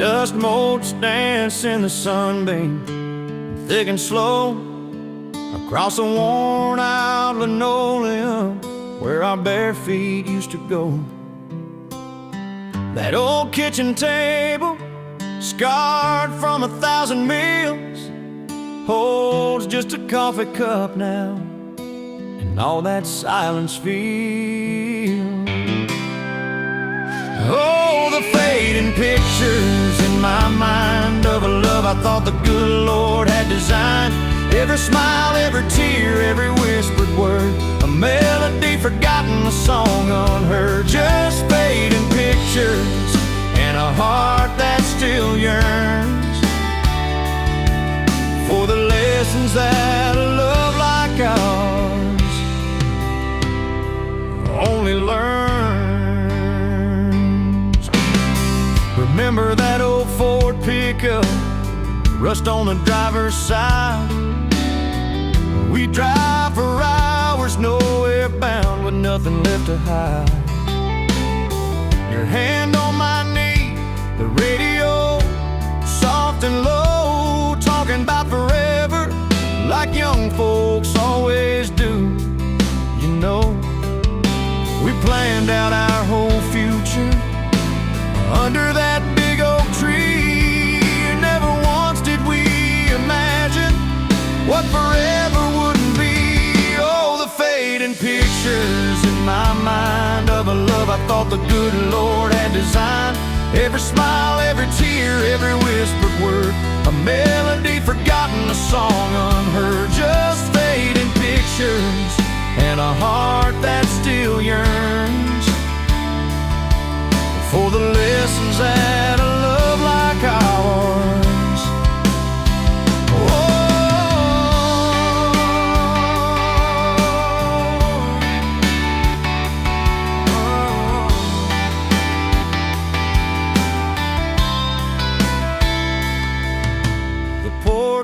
Dust motes dance in the sunbeam, thick and slow, across the worn-out linoleum where our bare feet used to go. That old kitchen table, scarred from 1,000 meals, holds just a coffee cup now, and all that silence feels. Oh, the fading pictures in my mind of a love I thought the good Lord had designed. Every smile, every tear, every whispered word, a melody forgotten, a song unheard. Just fading pictures and a heart that still yearns for the lessons that a love like ours only learns. Remember that old Ford pickup, rust on the driver's side. We drive for hours, nowhere bound, with nothing left to hide. Your hand on my knee, the radio soft and low, talking about forever like young folks always do. You know, we planned out our whole future under that big oak tree. Never once did we imagine what forever wouldn't be. Oh, the fading pictures in my mind of a love I thought the good Lord had designed. Every smile, every tear, every whispered word, a melody forgotten, a song unheard. Just fading pictures and a heart that still yearns for the lessons that a love like ours.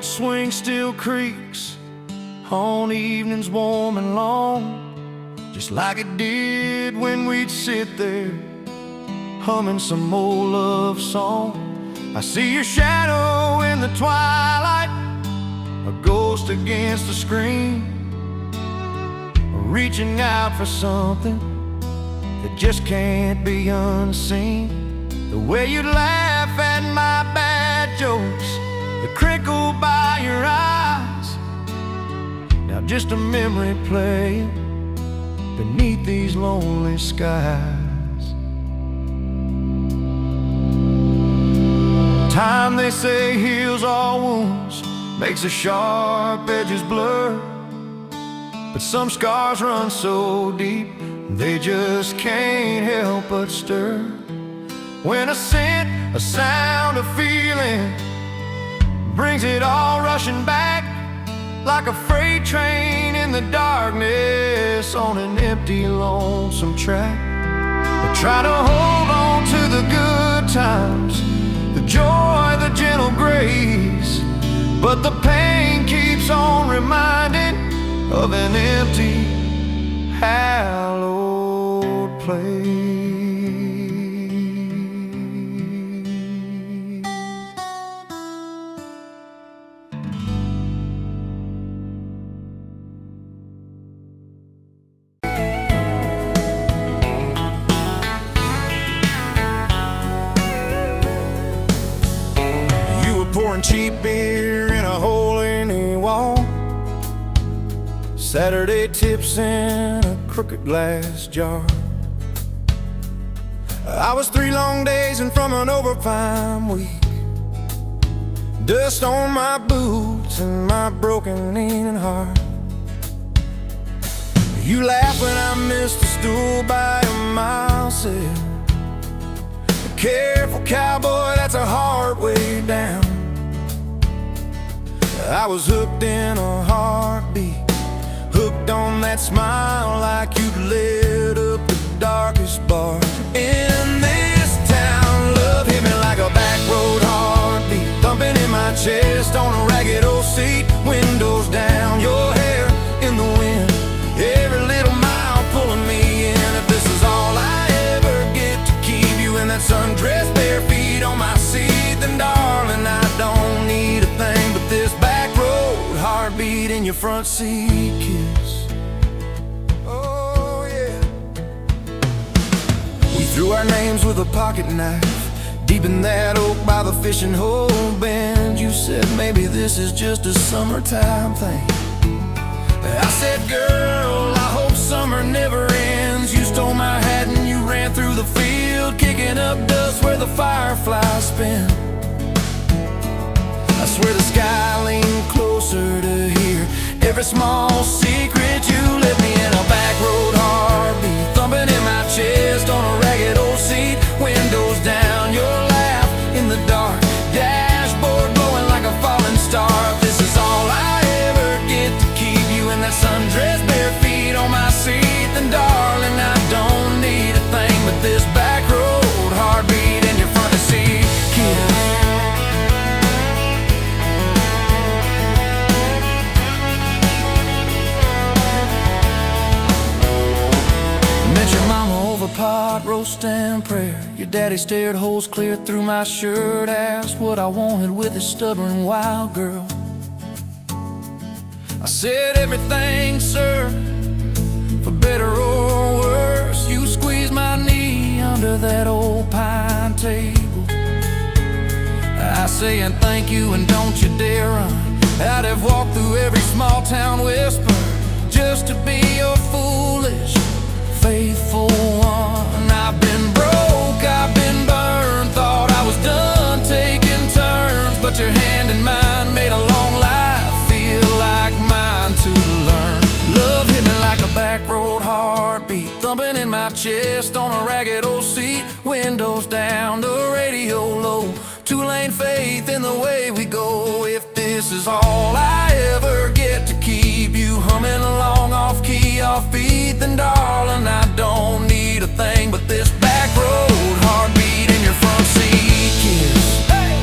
Swing still creaks on evenings warm and long, just like it did when we'd sit there humming some old love song. I see your shadow in the twilight, a ghost against the screen, reaching out for something that just can't be unseen. The way you laugh at my bad jokes, the crinkle by your eyes, now just a memory playing beneath these lonely skies. Time, they say, heals all wounds, makes the sharp edges blur, but some scars run so deep they just can't help but stir. When a scent, a sound, a feeling brings it all rushing back, like a freight train in the darkness on an empty, lonesome track. I try to hold on to the good times, the joy, the gentle grace, but the pain keeps on reminding of an empty, hallowed place. Pouring cheap beer in a hole in the wall, Saturday tips in a crooked glass jar. I was 3 long days and from an overtime week, dust on my boots and my broken leaning heart. You laugh when I missed a stool by a mile sail. Careful cowboy, that's a hard way down. I was hooked in a heartbeat, hooked on that smile like you'd lit up the darkest bar in this town. Love hit me like a back road heartbeat, thumping in my chest on a ragged old seat. Windows down, your hair in the wind, every little mile pulling me in. If this is all I ever get to keep you in that sundress, bare feet on my seat, your front seat kiss. Oh yeah. We threw our names with a pocket knife deep in that oak by the fishing hole bend. You said maybe this is just a summertime thing. I said, girl, I hope summer never ends. You stole my hat and you ran through the field, kicking up dust where the fireflies spin. I swear the sky leaned closer to hear every small secret you let me in. A back road heartbeat thumping in my chest on a ragged old seat. Windows down, your laugh in the dark, dashboard glowing like a falling star. If this is all I ever get to keep you in that sundress, bare feet on my seat, then darling, I don't need a thing but this back road heartbeat in your front seat kiss. Pot roast and prayer. Your daddy stared holes clear through my shirt, asked what I wanted with his stubborn wild girl. I said everything, sir, for better or worse. You squeezed my knee under that old pine table. I say and thank you and don't you dare run. I'd have walked through every small town whisper just to be your foolish faithful one. I've been broke, I've been burned, thought I was done taking turns, but your hand in mine made a long life feel like mine to learn. Love hit me like a back road heartbeat thumping in my chest on a ragged old seat. Windows down, the radio low, two-lane faith in the way we go. If this is all I ever get to keep you humming along off key, off beat, then darling, I don't need a thing but this back road heartbeat in your front seat kiss. Hey!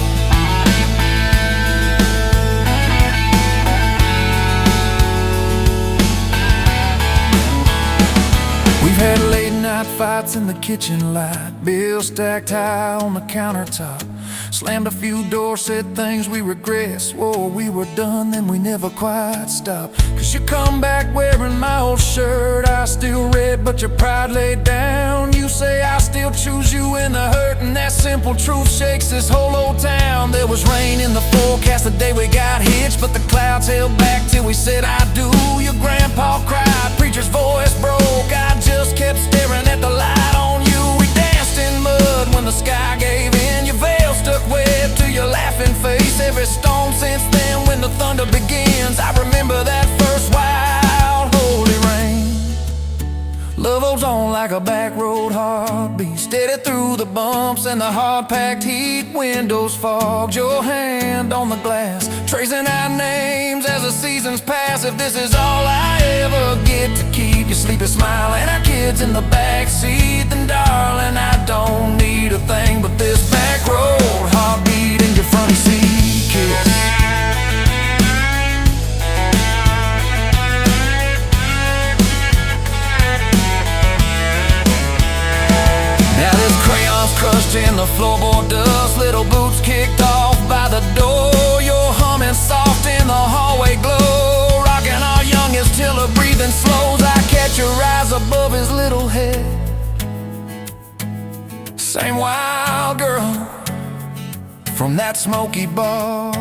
We've had late night fights in the kitchen light, bills stacked high on the countertop. Slammed a few doors, said things we regret, swore we were done, then we never quite stopped. Cause you come back wearing my old shirt, I still red but your pride laid down. You say I still choose you in the hurt, and that simple truth shakes this whole old town. There was rain in the forecast the day we got hitched, but the clouds held back till we said I do. Your grandpa cried, preacher's voice broke, I just kept staring at the light on you. We danced in mud when the sky gave in, your veil stuck web to your laughing face. Every storm since then when the thunder begins, I remember that first wild holy rain. Love holds on like a back road heartbeat, steady through the bumps and the hard-packed heat. Windows fogged, your hand on the glass, tracing out names as the seasons pass. If this is all I ever get to keep you sleeping, smiling, our kids in the back seat, then darling, I don't need a thing but this back road heartbeat in your front seat kiss. Now this crayon's crushed in the floorboard dust, little boots kicked off by the door. You're humming soft in the hallway glow, rocking our youngest till her breathing slows. I catch your eyes above his little head, same wild girl from that smoky bar.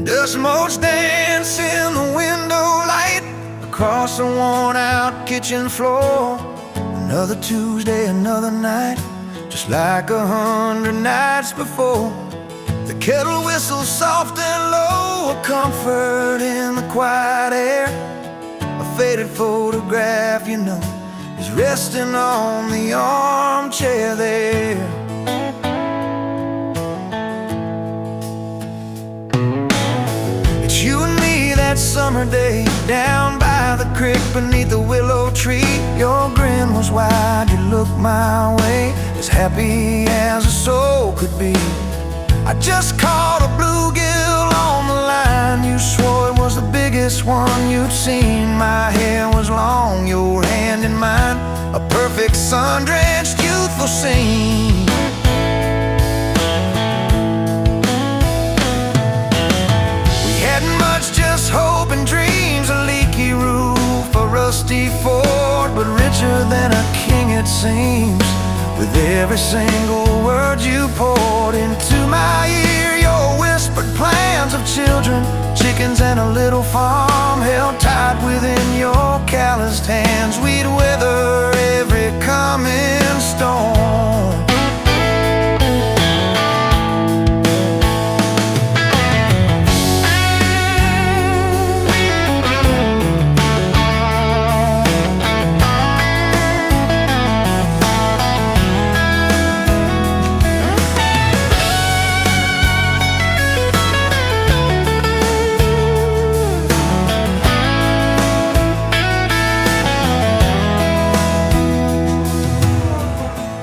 Dust motes dance in the window light across the worn-out kitchen floor. Another Tuesday, another night, just like 100 nights before. The kettle whistles soft and low, a comfort in the quiet air. A faded photograph, you know, is resting on the armchair there. It's you and me that summer day, down by the creek beneath the willow tree. Your grin was wide, you looked my way, as happy as a soul could be. I just caught a bluegill on the line. You swore it was the biggest one you'd seen. My hair was long, your hand in mine, a perfect sun-drenched youthful scene. We hadn't much, just hope and dreams, a leaky roof, a rusty fort, but richer than a king it seems. With every single word you poured into my ear, your whispered plans of children, chickens and a little farm, held tight within your calloused hands. We'd weather every coming storm.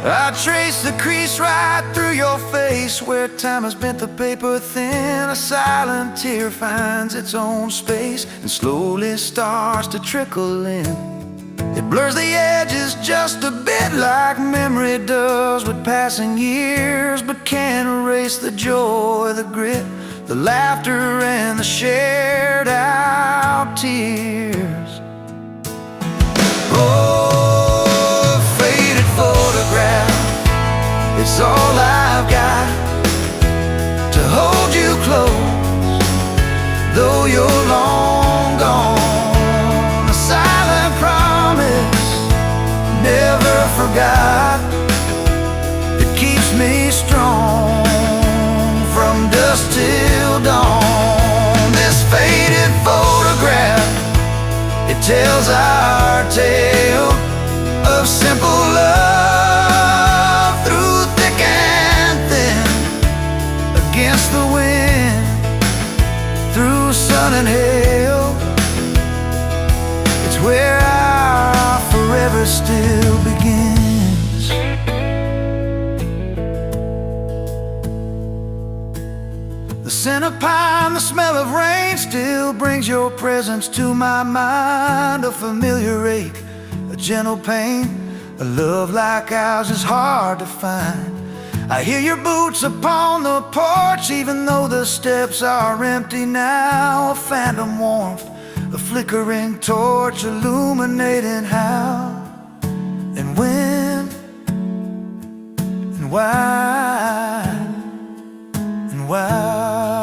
I trace the crease right through your face, where time has bent the paper thin. A silent tear finds its own space and slowly starts to trickle in. It blurs the edges just a bit, like memory does with passing years, but can't erase the joy, the grit, the laughter and the shared out tears. Oh, faded photograph, it's all I've got to hold you close, though you're long gone. A silent promise, never forgot, it keeps me strong from dusk till dawn. This faded photograph, it tells our tale of simple love through thick and thin, against the wind, through sun and hail. It's where our forever still begins. The scent of pine, the smell of rain, still brings your presence to my mind. A familiar ache, a gentle pain, a love like ours is hard to find. I hear your boots upon the porch, even though the steps are empty now. A phantom warmth, a flickering torch, illuminating how and when and why and why.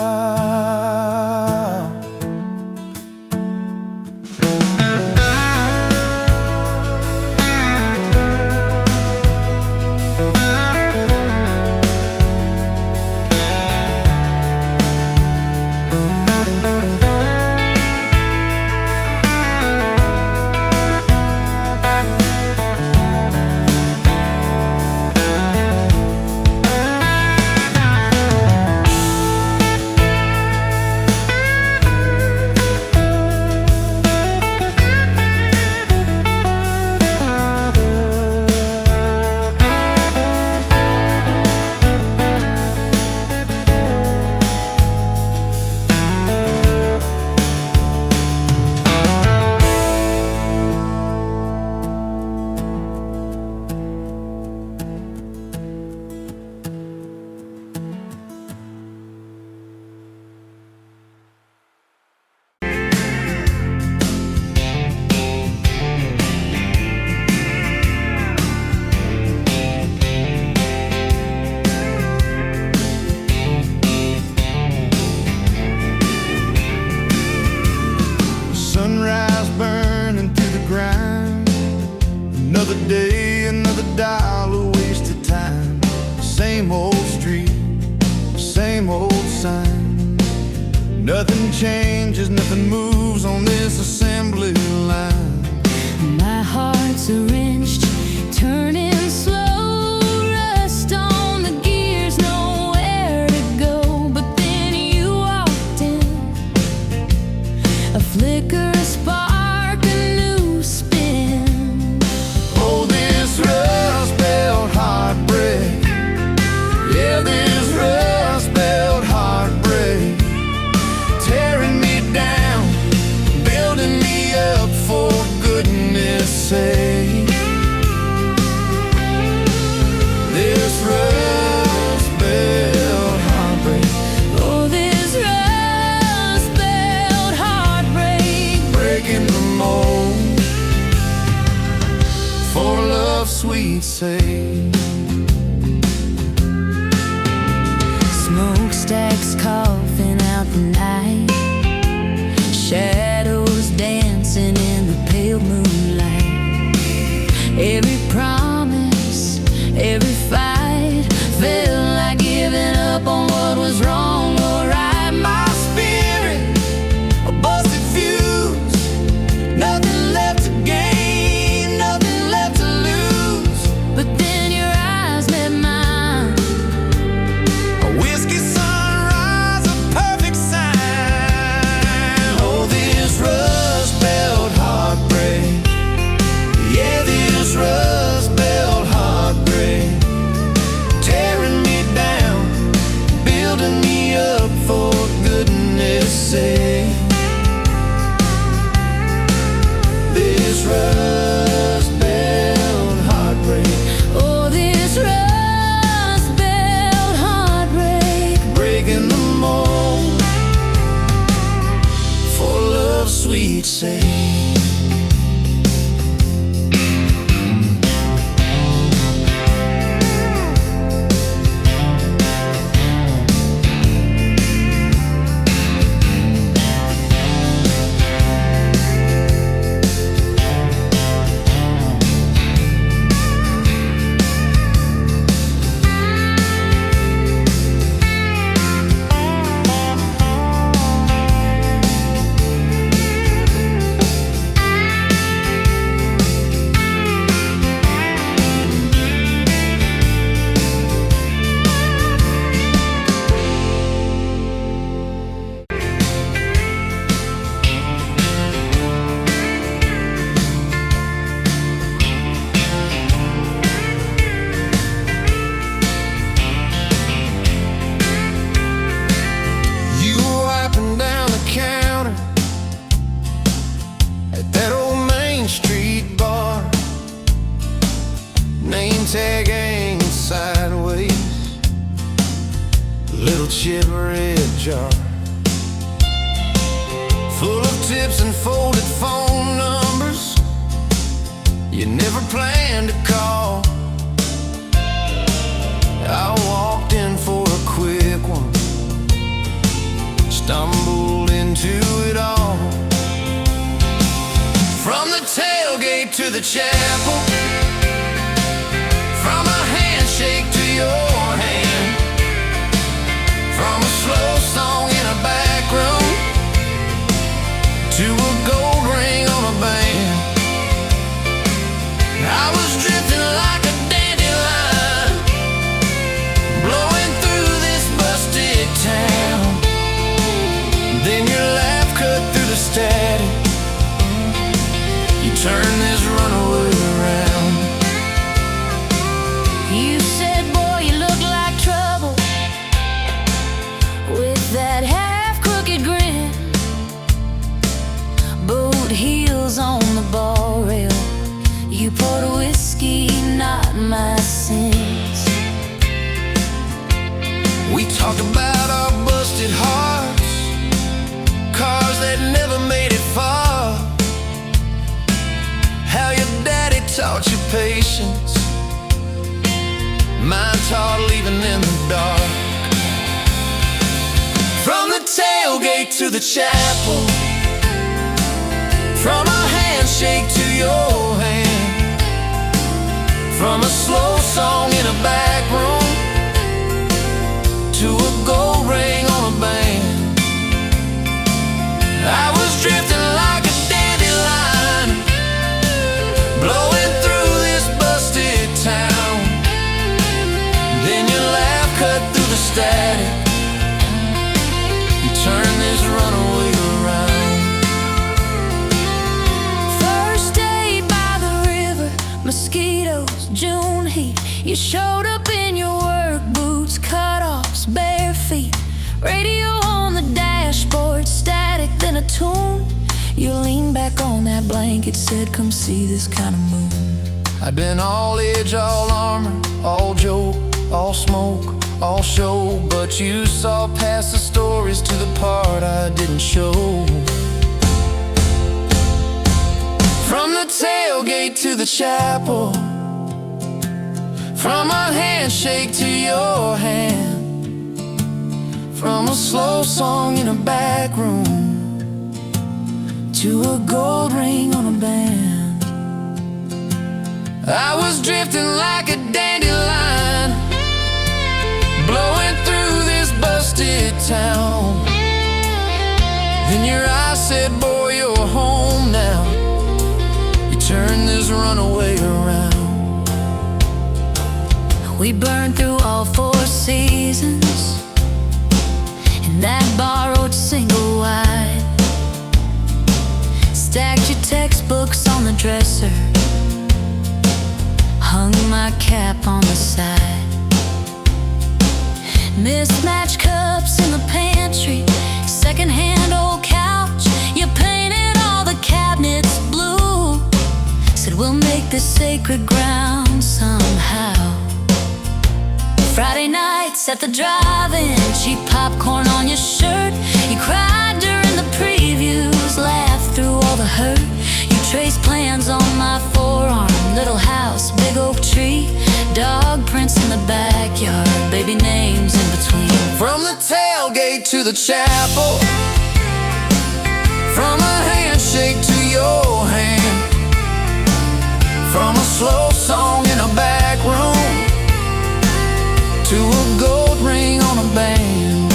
we'd say. Smokestacks coughing out the night, shadows dancing in the pale moonlight. Every promise, every fight felt like giving up on what was wrong or right. My spirit, a busted fuse, nothing left to gain, nothing left to lose. But then your eyes met mine, A whiskey sunrise, a perfect sign. Oh, this rust belt heartbreak, yeah, this rust belt heartbreak, tearing me down, building me up, for goodness sake. This rust belt heartbreak, oh, this rust belt heartbreak. breaking the mold for love's sweet sake. You were wiping down the counter at that old Main Street bar, name tag hanging sideways, little chip red jar full of tips and folded phone numbers you never planned to call. I walked in for a quick one, stumbled into it all. From the tailgate to the chapel, from a handshake to your hand, from a slow song in a back room to a gold ring on a band. I was drifting like a dandelion, blowing through this busted town. Then your laugh cut through the static, you turned this runaway around. You said, boy, you look like trouble, with that half-crooked grin, boot heels on the bar rail. You poured whiskey, not my sins. We talked about our busted hearts, cars that never made it far, how your daddy taught you patience, mine taught leaving in the dark. From the tailgate to the chapel, from a handshake to your hand, from a slow song in a back room to a gold ring on a band. I was drifting like a dandelion, blowing through this busted town. Then your laugh cut through the static, you turned this runaway around. First day by the river, mosquitoes, June heat. You showed up in your work boots, cut-offs, bare feet, radio on the dashboard, static, then a tune. You leaned back on that blanket, said, come see this kind of moon. I'd been all edge, all armor, all joke, all smoke, all show, but you saw past the stories to the part I didn't show. From the tailgate to the chapel, From a handshake to your hand, from a slow song in a back room to a gold ring on a band. I was drifting like a dandelion, blowing through this busted town. Then your eyes said, boy, you're home now. You turned this runaway around. We burned through all 4 seasons in that borrowed single wide. Stacked your textbooks on the dresser, hung my cap on the side. Mismatched cups in the pantry, secondhand old couch. You painted all the cabinets blue, said we'll make this sacred ground somehow. Friday nights at the drive-in, cheap popcorn on your shirt. You cried during the previews, laughed through all the hurt. You traced plans on my forearm, little house, big oak tree, dog prints in the backyard, baby names in between. From the tailgate to the chapel, from a handshake to your hand, from a slow song in a back room to a gold ring on a band.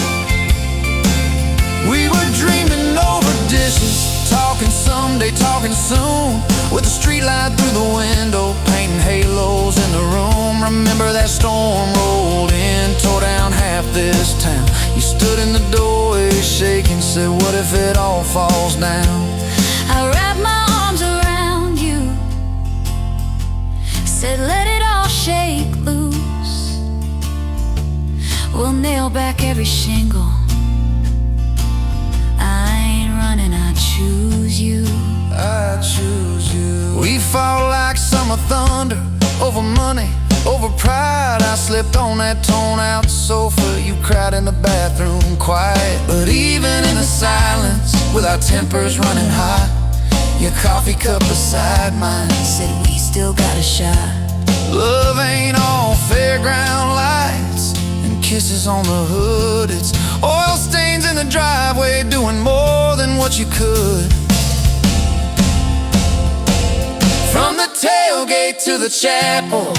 We were dreaming over dishes, talking someday, talking soon, with a street light through the window, painting halos in the room. Remember that storm rolled in, tore down half this town. You stood in the doorway shaking, said, what if it all falls down? I wrapped my arms around you, said let it all shake loose. We'll nail back every shingle. I ain't running, I choose you. I choose you. We fought like summer thunder, over money, over pride. I slipped on that torn-out sofa, you cried in the bathroom quiet. But even in the silence, with our tempers running hot, your coffee cup beside mine said we still got a shot. Love ain't all fairground lights and kisses on the hood. It's oil stains in the driveway, doing more than what you could. From the tailgate to the chapel,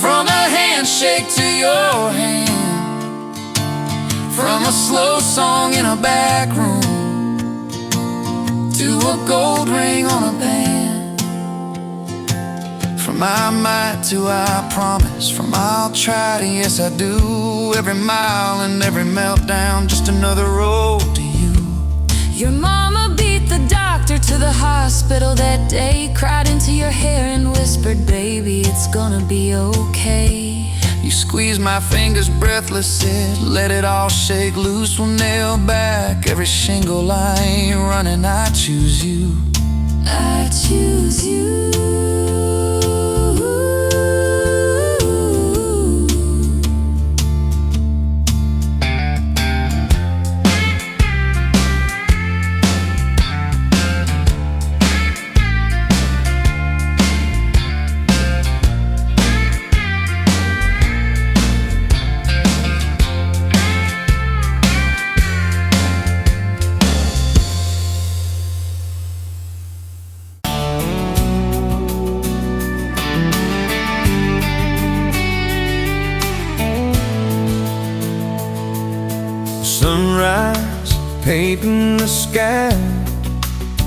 from a handshake to your hand, from a slow song in a back room to a gold ring on a band. From I might to I promise, from I'll try to yes I do, every mile and every meltdown, just another road to you. Your mama beat the doctor to the hospital that day, cried into your hair and whispered, baby, it's gonna be okay. You squeezed my fingers breathless, said, let it all shake loose. We'll nail back every shingle. I ain't running, I choose you. I choose you. Sunrise, painting the sky,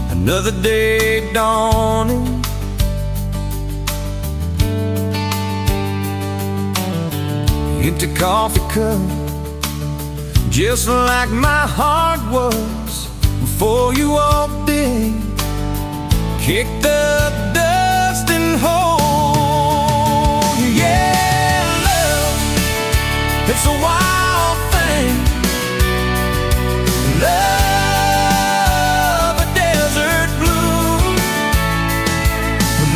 another day dawning. Empty coffee cup, just like my heart was before you walked in. Kick the dust and hold you. Yeah, love, it's a wild thing. Love, a desert blue.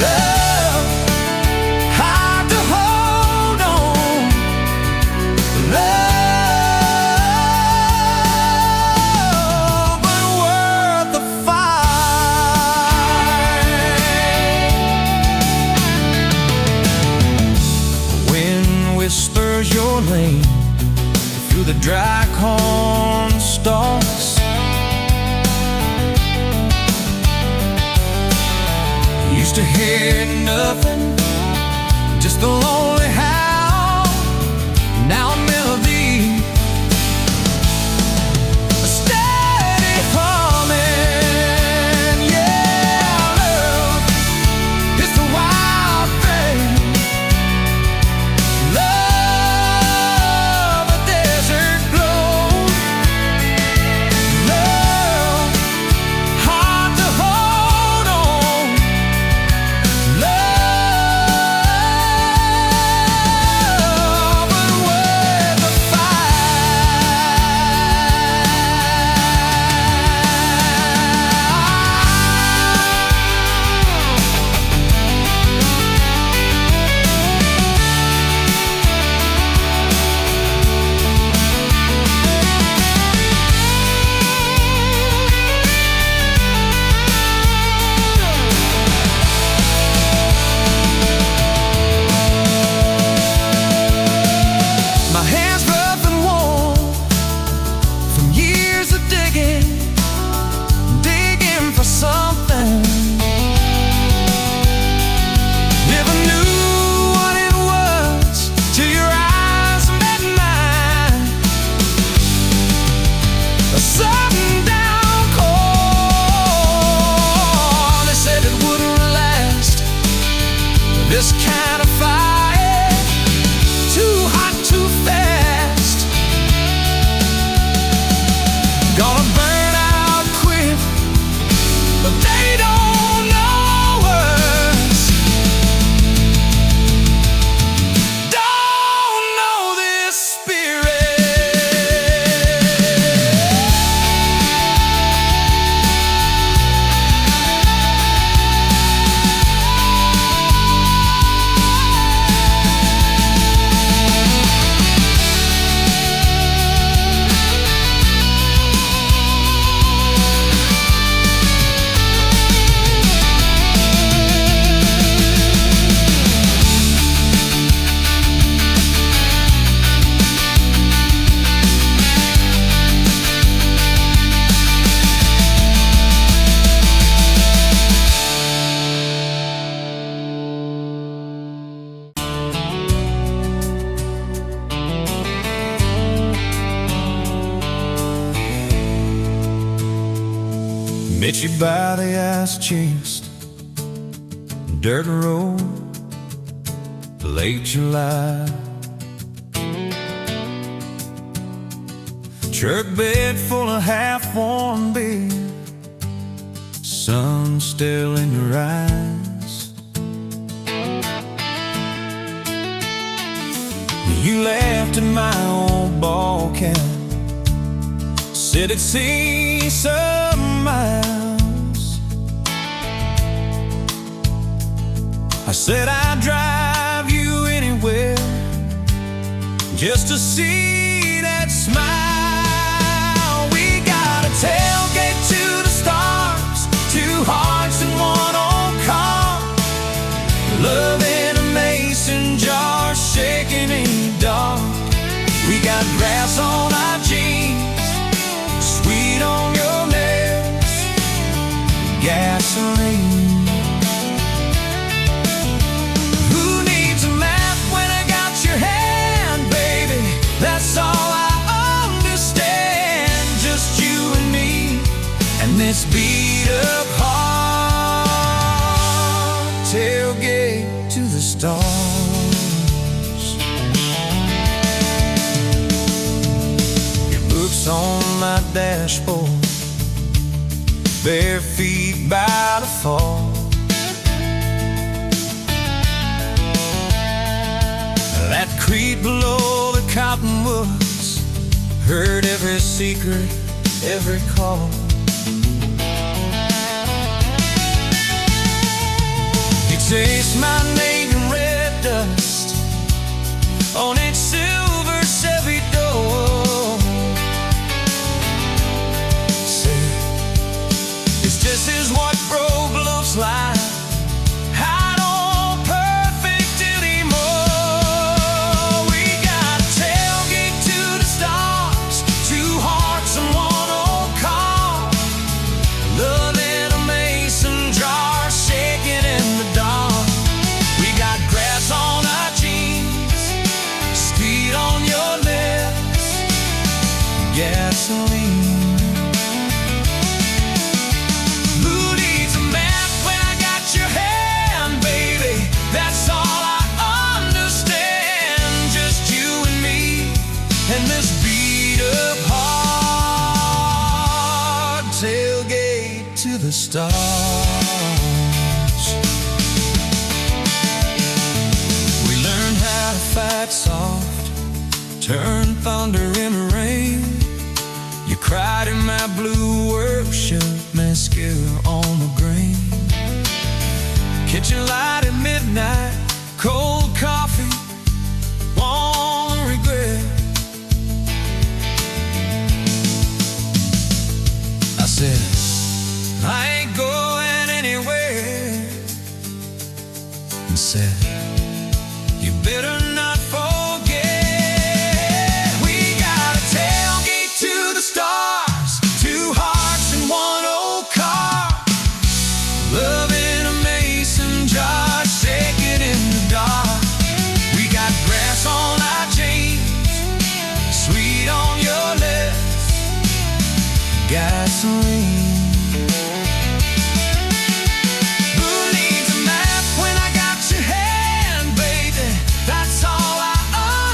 Love, hard to hold on. Love, but worth the fight. dry corn stalks. Used to hear nothing, just the lonely howl. Now a melody, a steady humming. Yeah, love is the wild thing. Love, a desert glow. Love, hard to hold on. Love, but worth the my hands rough and warm from years of digging for something. Never knew what it was till your eyes met mine. A sudden downpour, they said it wouldn't last. This kind of fire, too hot, too fast. Gonna burn out quick, but they don't know us. Don't know this spirit. Met you by the ice-chased dirt road, late July. Truck bed full of half-warm beer, sun still in your eyes. You laughed at my old ball cap, said it'd see some miles. I said I'd drive you anywhere just to see that smile. We got a tailgate to the stars, two hearts in one old car. Love in a mason jar, shaking in the dark. We got grass on our jeans, sweet on your lips, gasoline. Who needs a map when I got your hand, baby? That's all I understand. Just you and me, and this beat up heart. Tailgate to the stars. On my dashboard, bare feet by the fall. That creek below the cottonwoods, heard every secret, every call. You taste my name in red dust on its silver Chevy door. This is what broke looks like. I don't perfect anymore. We got a tailgate to the stars, Kitchen light at midnight, cold coffee, won't regret. I said, I ain't going anywhere. And said, you better not forget. We got a tailgate to the stars, 2 hearts in 1 old car. Love in a mason jar, shaking in the dark. We got grass on our jeans, sweet on your lips, gasoline. Who needs a map when I got your hand, baby? That's all I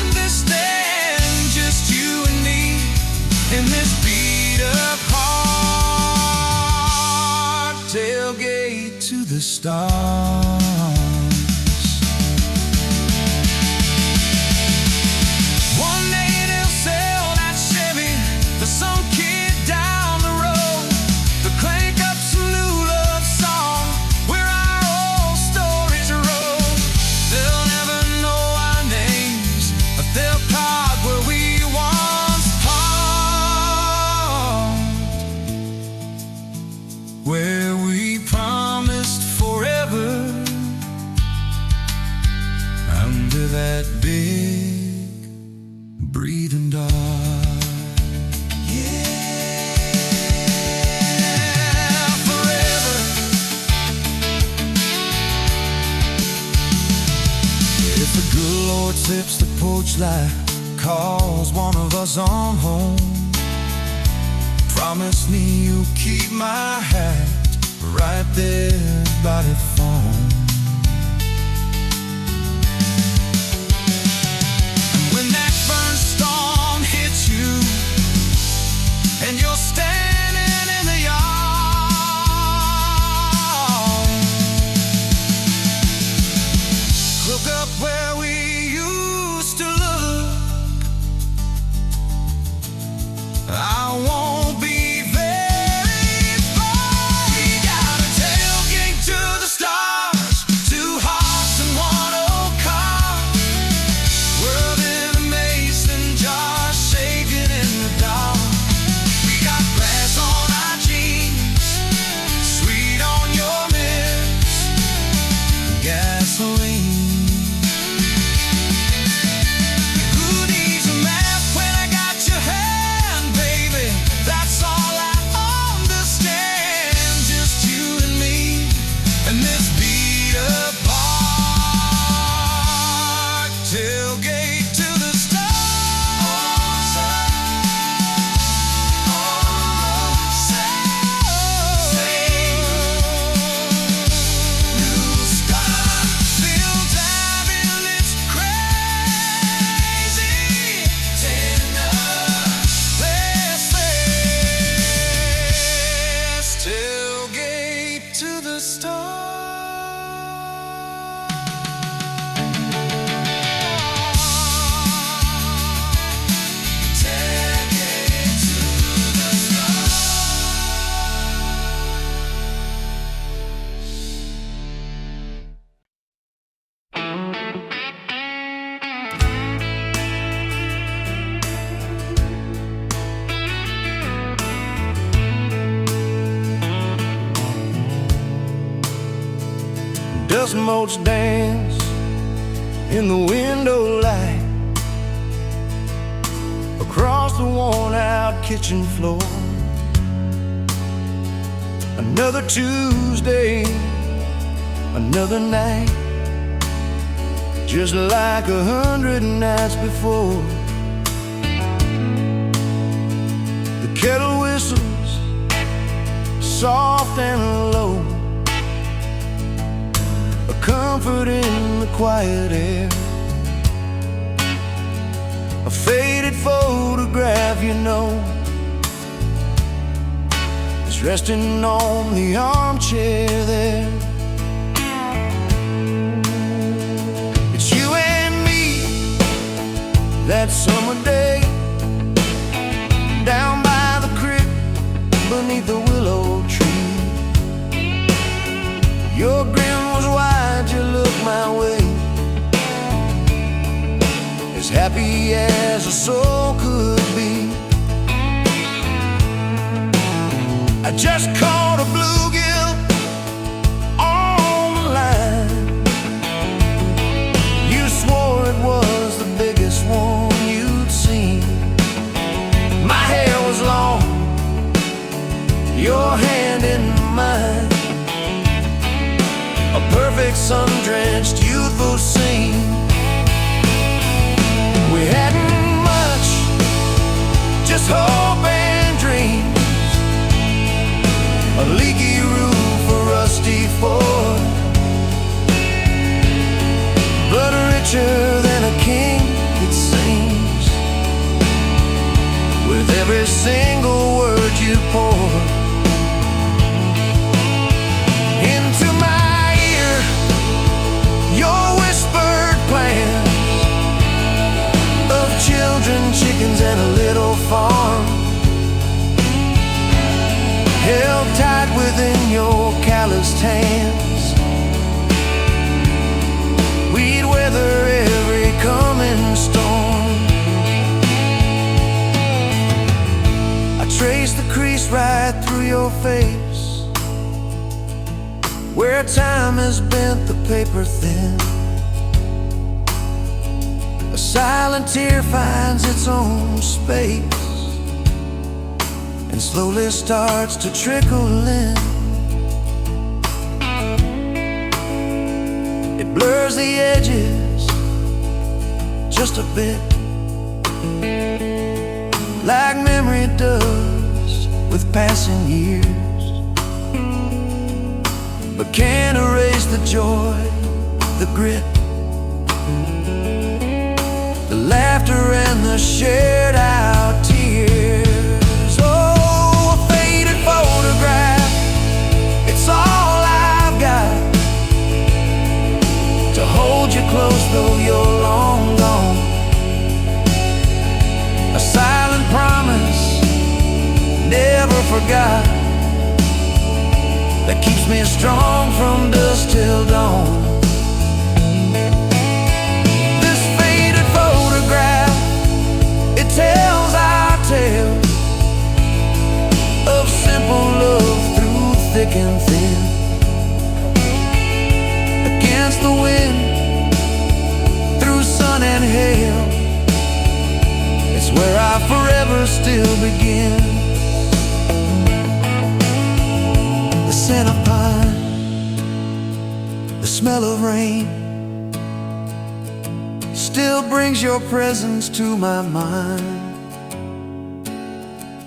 understand. Just you and me in this beat-up heart, tailgate to the stars. One day they'll sell that Chevy to some kid down the road. They'll crank up some new love song where our old stories roll. They'll never know our names, but they'll park where we once parked, where we promised forever under that big breathing dog. Yeah, forever. If the good Lord sips the porch light, calls one of us on home, promise me you'll keep my hat right there by the phone. When that burn storm hits you and you're standing in the yard, look up where we used to look. I won't be very far. We got a tailgate to the stars, 2 hearts in 1 old car. World in a mason jar, shaking in the dark. We got grass on our jeans, sweet on your lips, gasoline. Who needs a map when I got your hand, baby? That's all I understand. Just you and me and this beat-up heart, tailgate to the stars. New start, feel diving, it's crazy. Let's tailgate to the stars. Tailgate to the stars. Dust motes dance in the window light across the worn-out kitchen floor. Another Tuesday, another night, just like 100 nights before. The kettle whistles soft and low, a comfort in the quiet air. A faded photograph, you know, is resting on the armchair there. It's you and me that summer day, down by the creek beneath the willow tree. Your grin was wide my way, as happy as a soul could be. I just caught a bluegill on the line. You swore it was the biggest one you'd seen. My hair was long, your hand in mine, a perfect sun-drenched youthful scene. We hadn't much, just hope and dreams, a leaky roof, a rusty Ford, but richer than a king, it seems, with every single word you pour into my ear. Your whispered plans of children, chickens, and a little farm, held tight within your calloused hands. We'd weather every coming storm. I traced the crease right through your face, where time has bent the paper thin. A silent tear finds its own space and slowly starts to trickle in. It blurs the edges just a bit, like memory does with passing years, but can't erase the joy, the grit, the laughter and the shared out tears. Oh, a faded photograph, it's all I've got to hold you close though you're long gone. A silent promise, never forgot, that keeps me strong from dusk till dawn. This faded photograph, it tells our tale of simple love through thick and thin. Against the wind, through sun and hail, it's where I forever still begin. The scent of pine, the smell of rain, still brings your presence to my mind.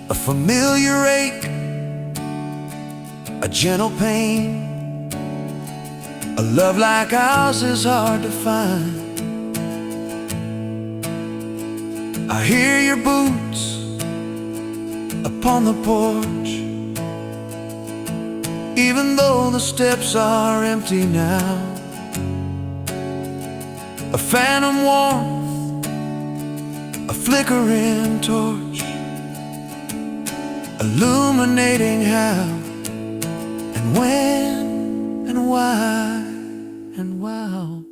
A familiar ache, a gentle pain, a love like ours is hard to find. I hear your boots upon the porch, even though the steps are empty now. A phantom warmth, a flickering torch, illuminating how and when and why and wow.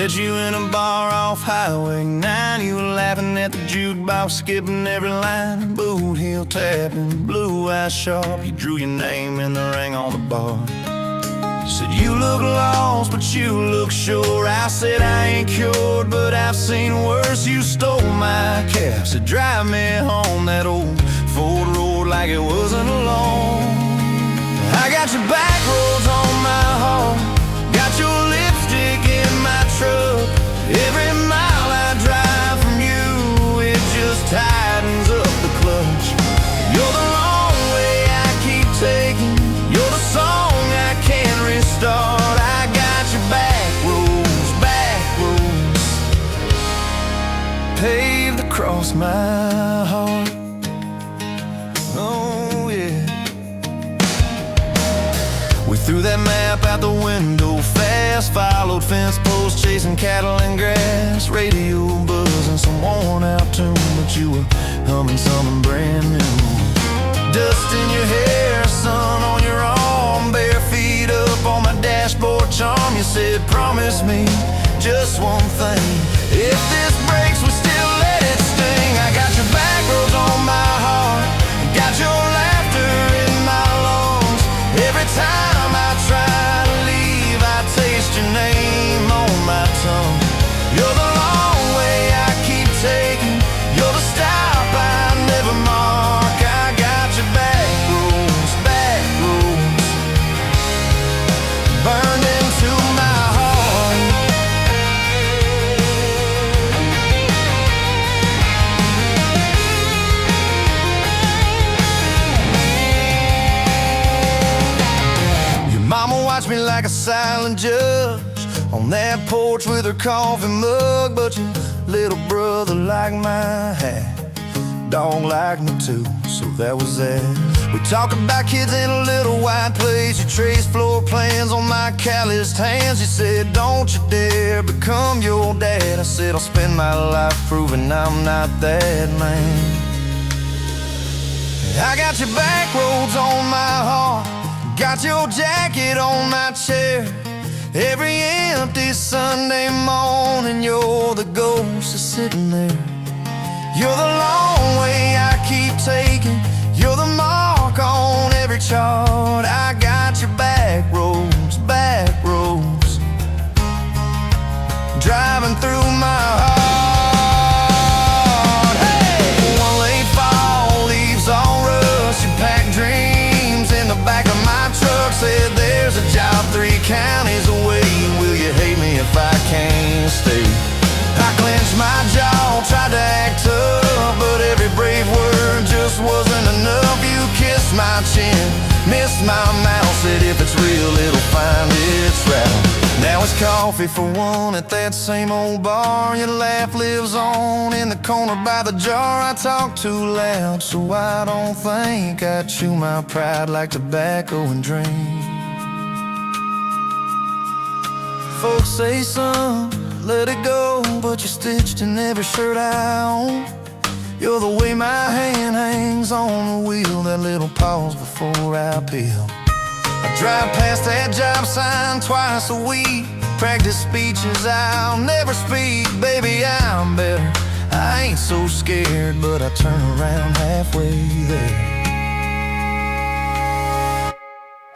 Met you in a bar off Highway 9. You were laughing at the jukebox, skipping every line. Boot heel tapping, blue eyes sharp. You drew your name in the ring on the bar. You said you look lost, but you look sure. I said I ain't cured, but I've seen worse. You stole my cab, said drive me home. That old Ford road like it wasn't alone. I got your back roads on my heart, got your lipstick in my truck. Every mile I drive from you, it just tightens up the clutch. You're the long way I keep taking, you're the song I can't restart. I got your back roads, paved across my heart. Oh yeah. We threw that map out the window fast, followed fence posts, chasing cattle and grass. Radio buzzing some worn out tune, but you were humming something brand new. Dust in your hair, sun on your arm, bare feet up on my dashboard charm. You said promise me just one thing, if this breaks we still let it sting. I got your back roads on my heart, got your laughter in my lungs. Every time I try to leave, I taste your name on my tongue. You're the long way I keep taking, you're the stop I never mark. I got your back roads, burned into my heart. Mama watched me like a silent judge on that porch with her coffee mug. But your little brother liked my hat, dog liked me too, so that was that. We talk about kids in a little white place. You traced floor plans on my calloused hands. You said don't you dare become your dad. I said I'll spend my life proving I'm not that man. I got your back roads on my heart, got your jacket on my chair. Every empty Sunday morning, you're the ghost that's sitting there. You're the long way I keep taking, you're the mark on every chart. I got your back roads, driving through my heart. Hey! One late fall, leaves all rust, you pack dreams in the back of my truck. Said there's a job 3 counties away, will you hate me if I can't stay? I clenched my jaw, tried to act tough, but every brave word just wasn't enough. You kissed my chin, missed my mouth, said if it's real it'll find its route. Now it's coffee for one at that same old bar. Your laugh lives on in the corner by the jar. I talk too loud, so I don't think I chew my pride like tobacco and drink. Folks say, son, let it go, but you're stitched in every shirt I own. You're the way my hand hangs on the wheel, that little pause before I peel. I drive past that job sign twice a week, practice speeches I'll never speak. Baby, I'm better, I ain't so scared, but I turn around halfway there.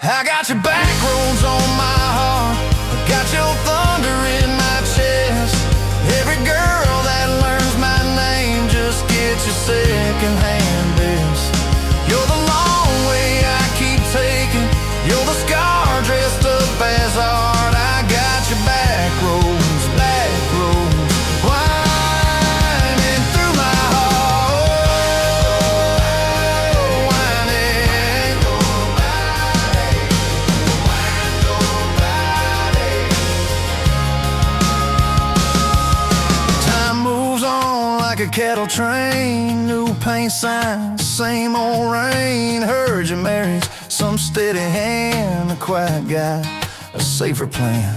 I got your back roads on my heart, got your thunder in my chest. Every girl that learns my name just gets your second-hand best. You're the long way I keep taking, you're the scar dressed up as art. I got your back roads, winding through my heart, winding. Time moves on like a cattle train, new paint signs, same old rain. Heard you married some steady hand, a quiet guy, a safer plan.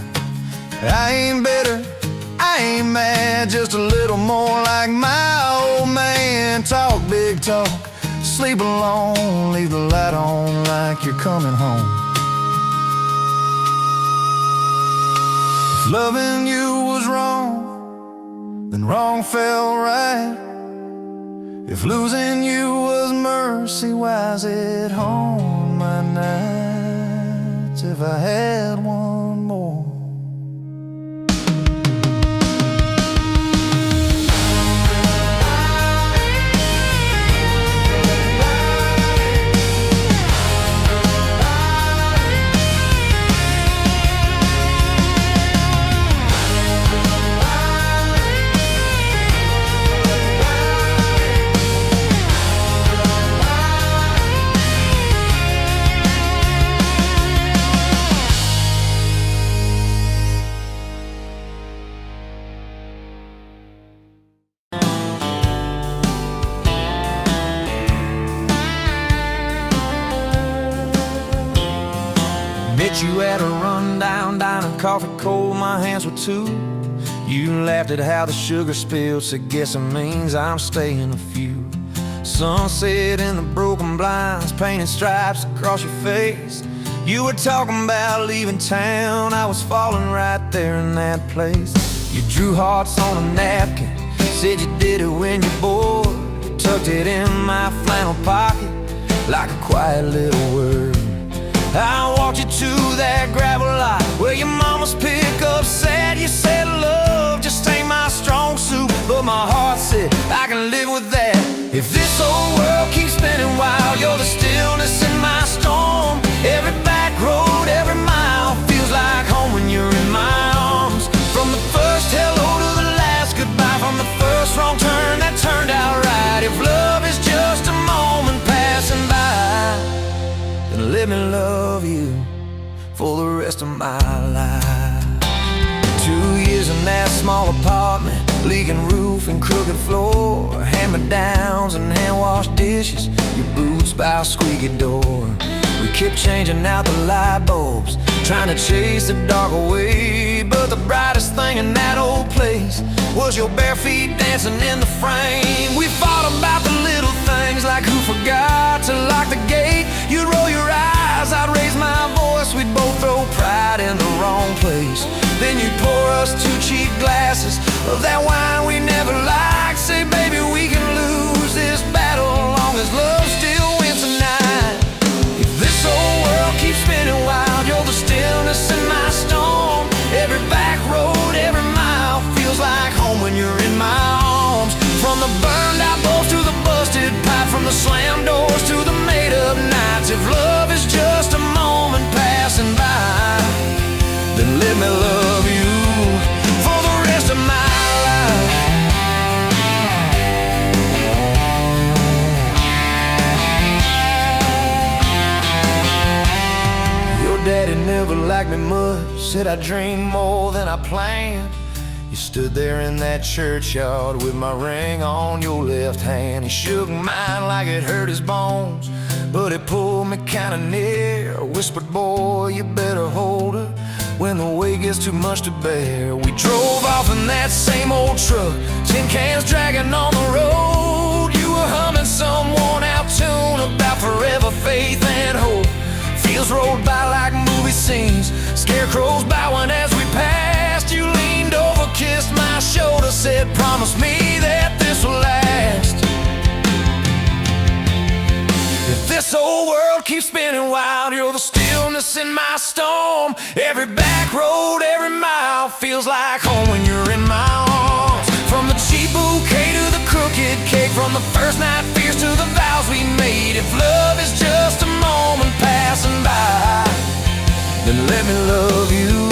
I ain't bitter, I ain't mad, just a little more like my old man. Talk big talk, sleep alone, leave the light on like you're coming home. If loving you was wrong, then wrong felt right. If losing you was mercy, why's it haunt my nights? If I had one more. Met you at a rundown diner, coffee cold, my hands were two. You laughed at how the sugar spilled, so guess it means I'm staying a few. Sunset in the broken blinds, painted stripes across your face. You were talking about leaving town, I was falling right there in that place. You drew hearts on a napkin, said you did it when you're bored. You tucked it in my flannel pocket like a quiet little word. I walked you to that gravel lot where your mama's pickup sat. You said love just ain't my strong suit, but my heart said I can live with that. If this old world keeps spinning wild, you're the stillness in my storm. Every back road, every mile feels like home when you're in my arms. From the first hello to the last goodbye, from the first wrong turn that turned out right. If love is just a moment passing by, then let me love you for the rest of my life. 2 years in that small apartment, leaking roof and crooked floor, hand-me-downs and hand-washed dishes, your boots by a squeaky door. We kept changing out the light bulbs, trying to chase the dark away, but the brightest thing in that old place was your bare feet dancing in the frame. We fought about the little things, like who forgot to lock the gate. You'd roll your eyes, I'd raise my voice, we'd both throw pride in the wrong place. Then you'd pour us 2 cheap glasses of that wine we never liked. Say, baby, we can lose this battle long as love still wins tonight. If this old world keeps spinning wild, you're the stillness in my storm. Every back road, every mile feels like home when you're in my arms. From the burned out bulbs to the busted pipe, from the slammed doors to the made up nights. If love is just a moment passing by, then let me love you for the rest of my life. Your daddy never liked me much, said I dreamed more than I planned. You stood there in that churchyard with my ring on your left hand. He shook mine like it hurt his bones, but it pulled me kinda near. Whispered, boy, you better hold her when the weight gets too much to bear. We drove off in that same old truck, tin cans dragging on the road. You were humming some worn out tune about forever faith and hope. Fields rolled by like movie scenes, scarecrows bowing as we passed. You leaned over, kissed my shoulder, said, promise me that this will last. If this old world keeps spinning wild, you're the stillness in my storm. Every back road, every mile feels like home when you're in my arms. From the cheap bouquet to the crooked cake, from the first night fears to the vows we made. If love is just a moment passing by, then let me love you.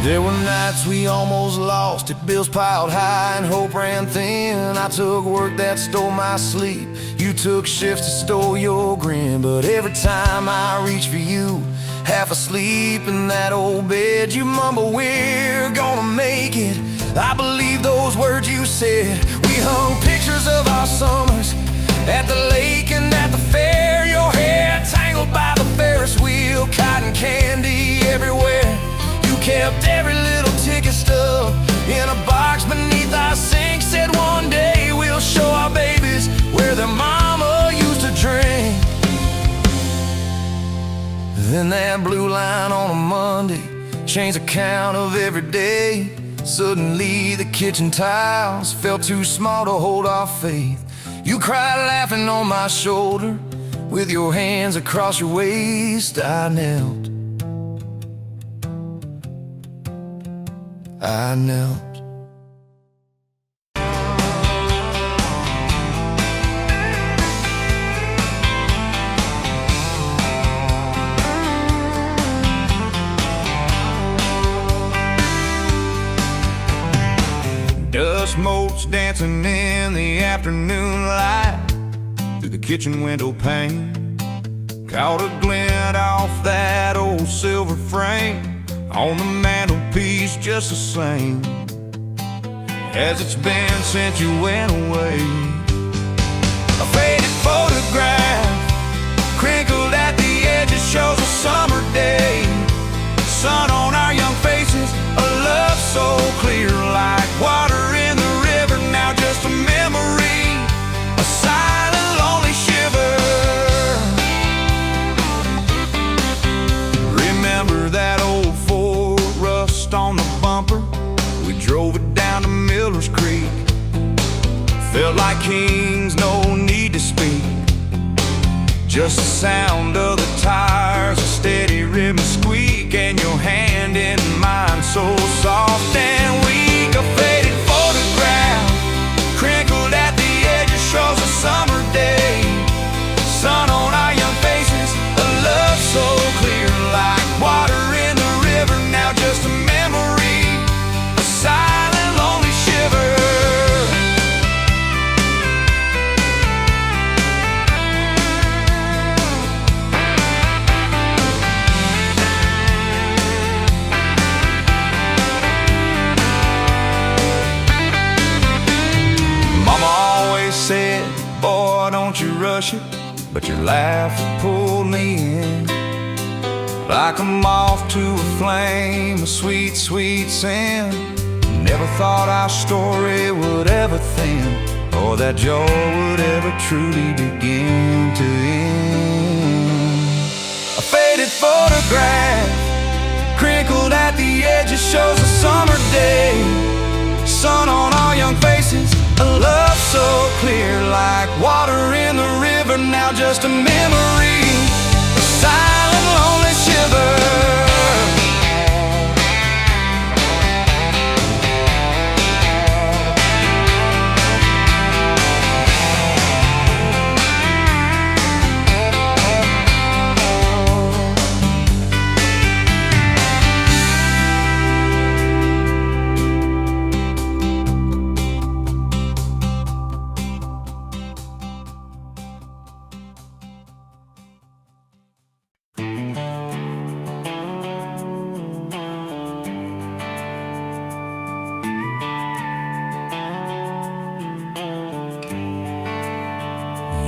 There were nights we almost lost it, bills piled high and hope ran thin. I took work that stole my sleep, you took shifts that stole your grin. But every time I reach for you, half asleep in that old bed, you mumble, we're gonna make it. I believe those words you said. We hung pictures of our summers at the lake and at the fair. Your hair tangled by the Ferris wheel, cotton candy everywhere. You kept every little ticket stub in a box beneath our sink. Said one day we'll show our babies where their mama used to drink. Then that blue line on a Monday change the count of every day. Suddenly the kitchen tiles felt too small to hold our faith. You cried laughing on my shoulder, with your hands across your waist. I knelt. Dust motes dancing in the afternoon light through the kitchen window pane. Caught a glint off that old silver frame on the mantelpiece, just the same as it's been since you went away. A faded photograph crinkled at the edges shows a summer day. Sun on our young faces, a love so clear like water in the river. Now just a memory, a silent lonely shiver. Remember that old Ford, rust on the bumper? We drove it down to Miller's Creek. Felt like kings, no need to speak. Just the sound of the tires, a steady rhythm squeak, and your hand in mine so soft and weak. A faded photograph crinkled at the edges shows a summer day. Sun on our young faces, a love so clear like water in the river. Now just a memory, a silent lonely shiver. Said, boy, don't you rush it, but your laugh pulled me in like a moth to a flame, a sweet, sweet sin. Never thought our story would ever thin, or that joy would ever truly begin to end. A faded photograph crinkled at the edges shows a summer day. Sun on our young faces, a love so clear like water in the river. Now just a memory, a silent lonely shiver.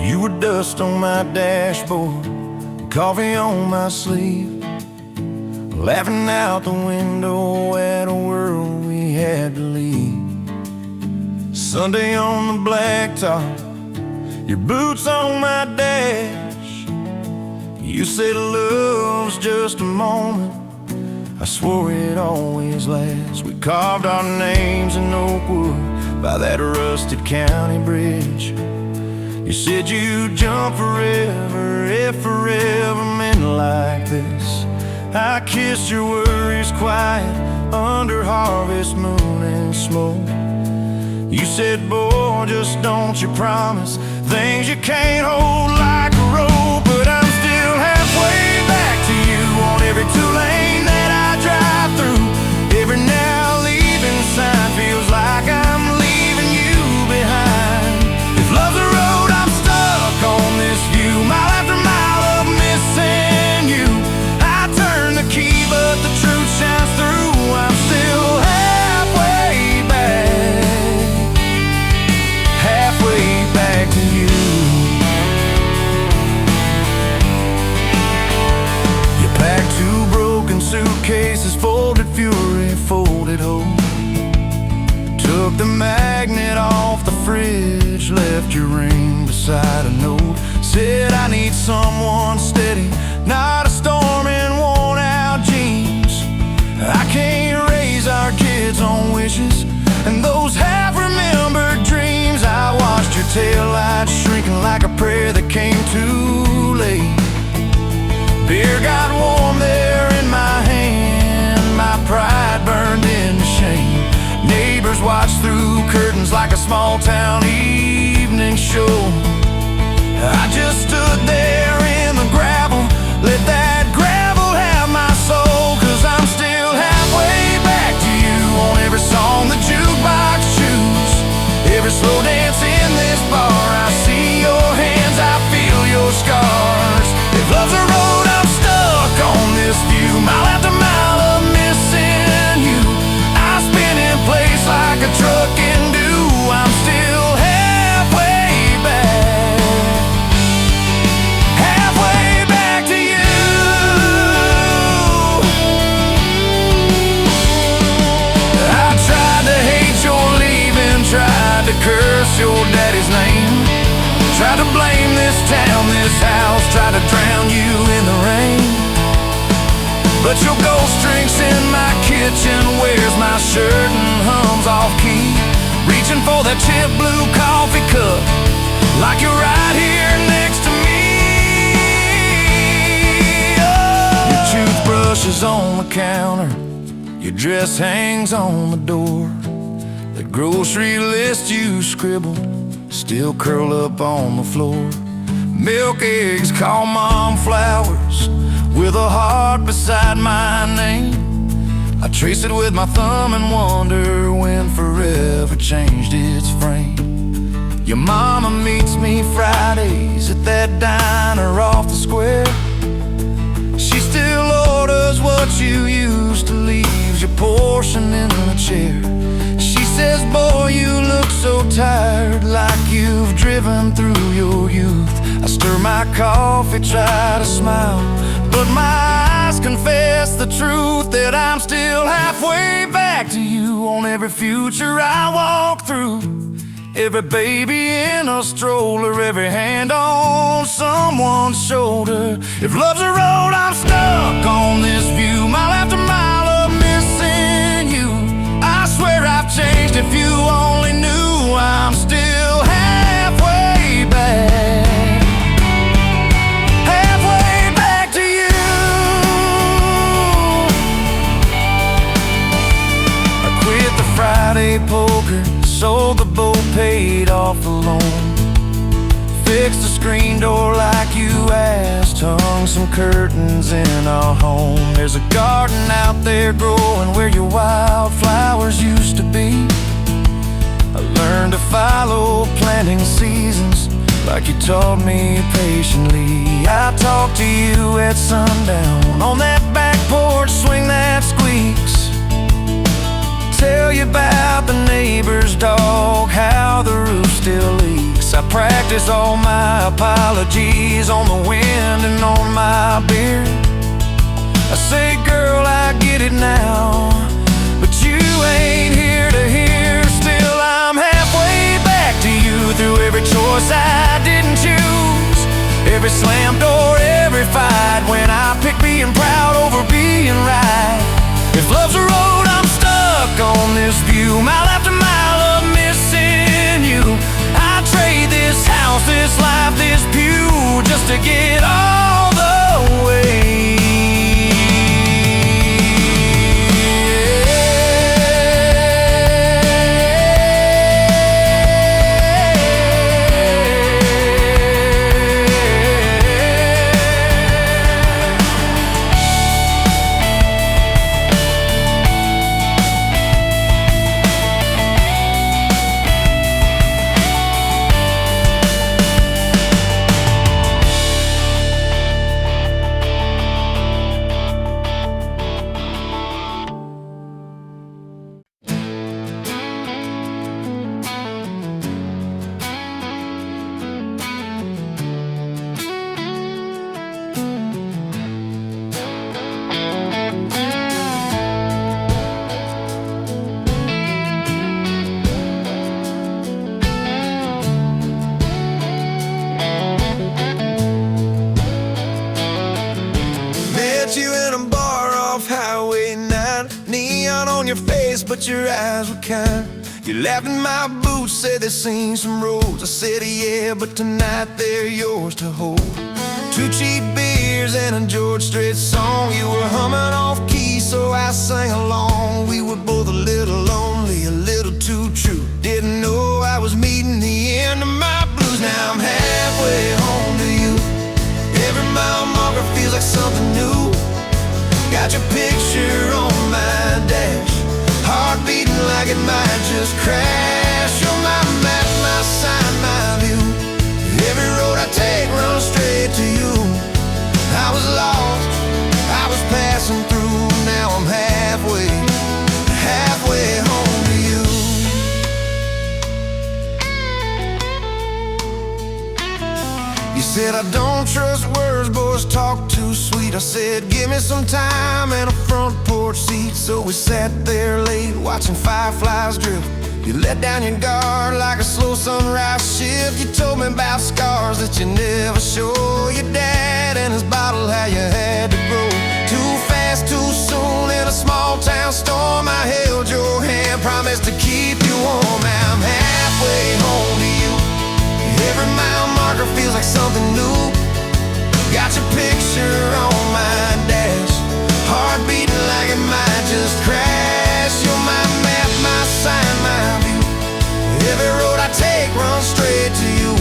You were dust on my dashboard, coffee on my sleeve, laughing out the window at a world we had to leave. Sunday on the blacktop, your boots on my dash. You said love's just a moment, I swore it always lasts. We carved our names in oak wood by that rusted county bridge. You said you'd jump forever if forever meant like this. I kissed your worries quiet under harvest moon and smoke. You said, boy, just don't you promise things you can't hold like a rope. But I'm still halfway back to you on every two-lane that I drive through. Every now leaving sign feels like I'm leaving you behind. If love's a road, I'm stuck on this view, mile after mile of missing you. I turn the key, but the truth shines through. I'm still halfway back to you. You packed 2 broken suitcases, folded fury, folded hope. Took the magnet off the fridge, left your ring beside a note. Said I need someone steady, not a storm in worn out jeans. I too late. Beer got warm there in my hand, my pride burned into shame. Neighbors watched through curtains like a small town evening show. I just stood there in the gravel, let that gravel have my soul. 'Cause I'm still halfway back to you on every song the jukebox choose. Every slow dance in this bar, I see your hands, I feel your scars. If love's a road, I'm stuck on this view, mile after mile of missing you. I spin in place like a truck can do. I'm still halfway back, halfway back to you. I tried to hate your leaving, tried to curse your daddy's name, tried to blame this town, this house, tried to drown you in the rain. But your ghost drinks in my kitchen, wears my shirt and hums off key, reaching for that chip blue coffee cup like you're right here next to me. Oh. Your toothbrush is on the counter, your dress hangs on the door. The grocery list you scribbled still curl up on the floor. Milk, eggs, call mom flowers with a heart beside my name. I trace it with my thumb and wonder when forever changed its frame. Your mama meets me Fridays at that diner off the square. She still orders what you used to, leaves your portion in the chair. She says, boy, you look so tired, like you've driven through your youth. I stir my coffee, try to smile, but my eyes confess the truth, that I'm still halfway back to you on every future I walk through. Every baby in a stroller, every hand on someone's shoulder. If love's a road, I'm stuck on this view, mile after mile of missing you. I swear I've changed, if you only knew. I'm still halfway back, halfway back to you. I quit the Friday poker, sold the boat, paid off the loan, fixed the screen door like you asked, hung some curtains in our home. There's a garden out there growing where your wildflowers used to be. I learned to follow planting seasons like you taught me patiently. I talk to you at sundown on that back porch swing that squeaks, tell you about the neighbor's dog, how the roof still leaks. I practice all my apologies on the wind and on my beard. I say, girl, I get it now, but you ain't here to hear. Still, I'm halfway back to you through every choice I didn't choose, every slam door, every fight, when I pick being proud over being right. If love's a road, I'm stuck on this view, mile after mile of missing you. I trade this house, this life, this pew, just to get all the way. Met you in a bar off Highway 9, neon on your face, face, but your eyes were kind. You laughed in my boots, said they'd seen some roads. I said yeah, but tonight they're yours to hold. 2 cheap beers and a George Strait song. You were humming off key, so I sang along. We were both a little lonely, a little too true. Didn't know I was meeting the end of my blues. Now I'm halfway home to you. Every mile marker feels like something new. Got your picture on my dash, heart beating like it might just crash. You're my map, my sign, my view. Every road I take runs straight to you. I was lost, I was passing through. Now I'm halfway home to you. You said I don't trust words, boys talk too sweet. I said give me some time and a front porch seat. So we sat there late watching fireflies drift. You let down your guard like a slow sunrise shift. You told me about scars that you never show. Your dad and his bottle, how you had to grow too fast, too soon in a small town storm. I held your hand, promised to keep you warm. Now I'm halfway home to you. Every mile marker feels like something new. Got your picture on my dash, heart beating like it might just crash. You're my map, my sign, my view. Every road I take runs straight to you.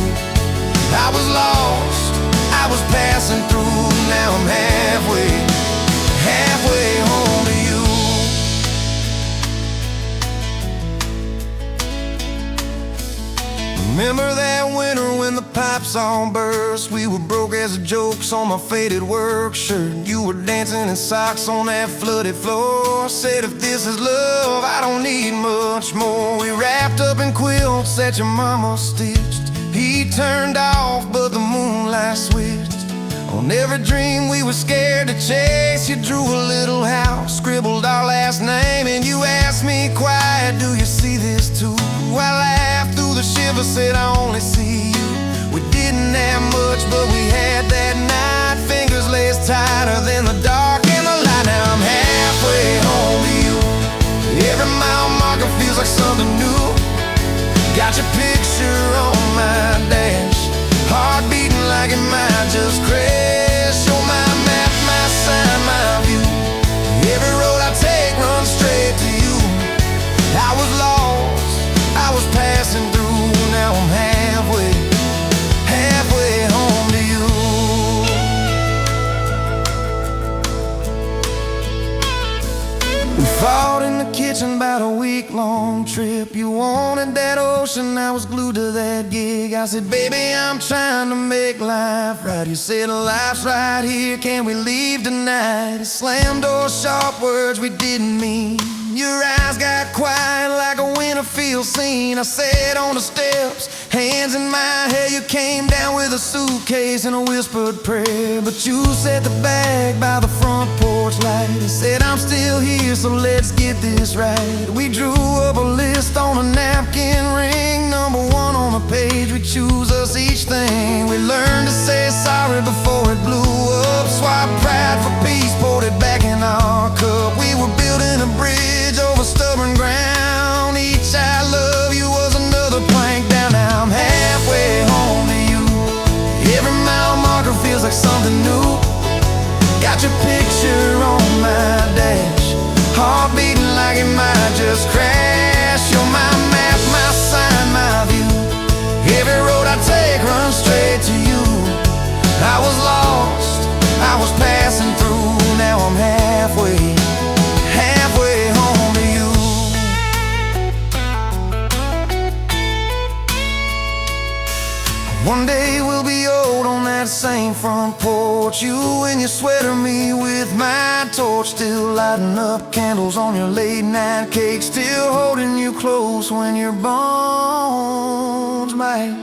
I was lost, I was passing through. Now I'm halfway home to you. Remember that winter when the pipes all burst? We were broke as the jokes on my faded work shirt. You were dancing in socks on that flooded floor. Said if this is love, I don't need much more. We wrapped up in quilts that your mama stitched. He turned off, but the moonlight switched. On every dream we were scared to chase, you drew a little house, scribbled our last name, and you asked me quiet, do you see this too? I laughed through the shiver, said I only see you. We didn't have much, but we had that night. Fingers laced tighter than the dark and the light. Now I'm halfway home to you. Every mile marker feels like something new. Got your picture on my dash, heart beating like it might just crash. You're my map, my sign, my view. Every road I take runs straight to you. I was lost, I was passing through. Now I'm halfway home to you. We fought in the kitchen about a week-long trip. You wanted that ocean, I was glued to that gig. I said, baby, I'm trying to make life right. You said, life's right here, can we leave tonight? It slammed doors, sharp words we didn't mean. Your eyes got quiet like a winter field scene. I sat on the steps, hands in my hair. You came down with a suitcase and a whispered prayer. But you set the bag by the front porch light and said, I'm still here, so let's get this right. We drew up a list on a napkin ring, number 1 on the page. We choose us each thing. We learned to say sorry before it blew up. Swap pride for peace, poured it back in our cup. We were building a bridge over stubborn ground. Each I love you was another plank down. Now I'm halfway home to you. Every mile marker feels like something new. Got your picture on my dash, heart beating like it might just crash. You're my map, my sign, my view. Every road I take runs straight to you. I was lost, I was passing through. Now I'm halfway home to you. One day we'll be old on that same front porch. You in your sweater, me with my torch. Still lighting up candles on your late night cake. Still holding you close when your bones might